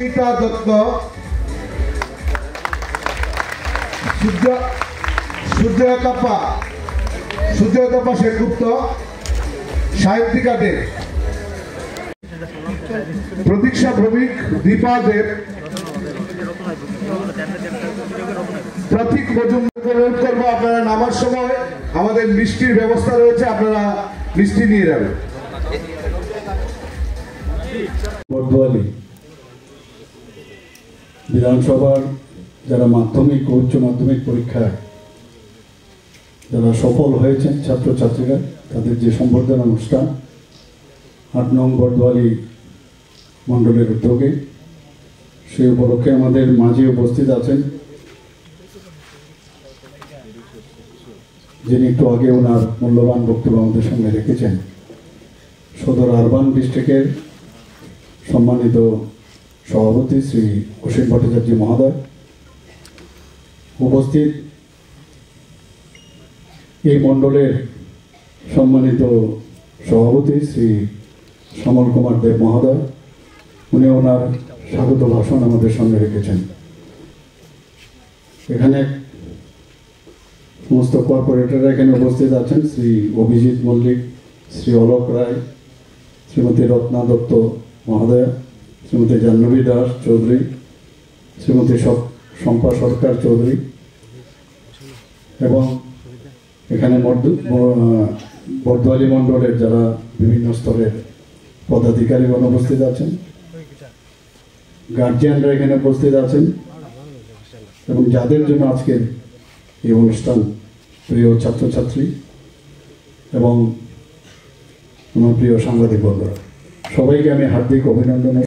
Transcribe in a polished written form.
रीता दत्त, सुजयतपा सेनगुप्त, साहित्यिका देव, प्रतीक्षा भौमिक, दीपा देव, प्रतीक मजुमदार অনুরোধ করব আপনারা নামার সময় আমাদের মিষ্টির ব্যবস্থা রয়েছে, আপনারা মিষ্টি নিয়ে যাবেন। বর্দোয়ালি বিধানসভার যারা মাধ্যমিক ও উচ্চ মাধ্যমিক পরীক্ষায় যারা সফল হয়েছেন ছাত্রছাত্রীরা, তাদের যে সম্বর্ধনা অনুষ্ঠান ৮ নং বর্দোয়ালি মণ্ডলের উদ্যোগে, সেই উপলক্ষে আমাদের মাঝে উপস্থিত আছেন যিনি একটু আগে ওনার মূল্যবান বক্তব্য আমাদের সঙ্গে রেখেছেন, সদর আরবান ডিস্ট্রিক্টের সম্মানিত সভাপতি শ্রী অসীম ভট্টাচার্য মহোদয়, উপস্থিত এই মণ্ডলের সম্মানিত সভাপতি শ্রী সমল কুমার দেব মহোদয়, উনি ওনার স্বাগত ভাষণ আমাদের সঙ্গে রেখেছেন। এখানে সমস্ত কর্পোরেটররা এখানে উপস্থিত আছেন, শ্রী অভিজিৎ মল্লিক, শ্রী অলোক রায়, শ্রীমতী রত্না দত্ত মহোদয়, শ্রীমতী জাহ্নবী দাস চৌধুরী, শ্রীমতী শম্পা সরকার চৌধুরী, এবং এখানে বর্দোয়ালি মণ্ডলের যারা বিভিন্ন স্তরের পদাধিকারীগণ উপস্থিত আছেন, গার্জিয়ানরা এখানে উপস্থিত আছেন, এবং যাদের জন্য আজকের এই অনুষ্ঠান, প্রিয় ছাত্রছাত্রী এবং আমার প্রিয় সাংবাদিক বন্ধুরা, সবাইকে আমি হার্দিক অভিনন্দন।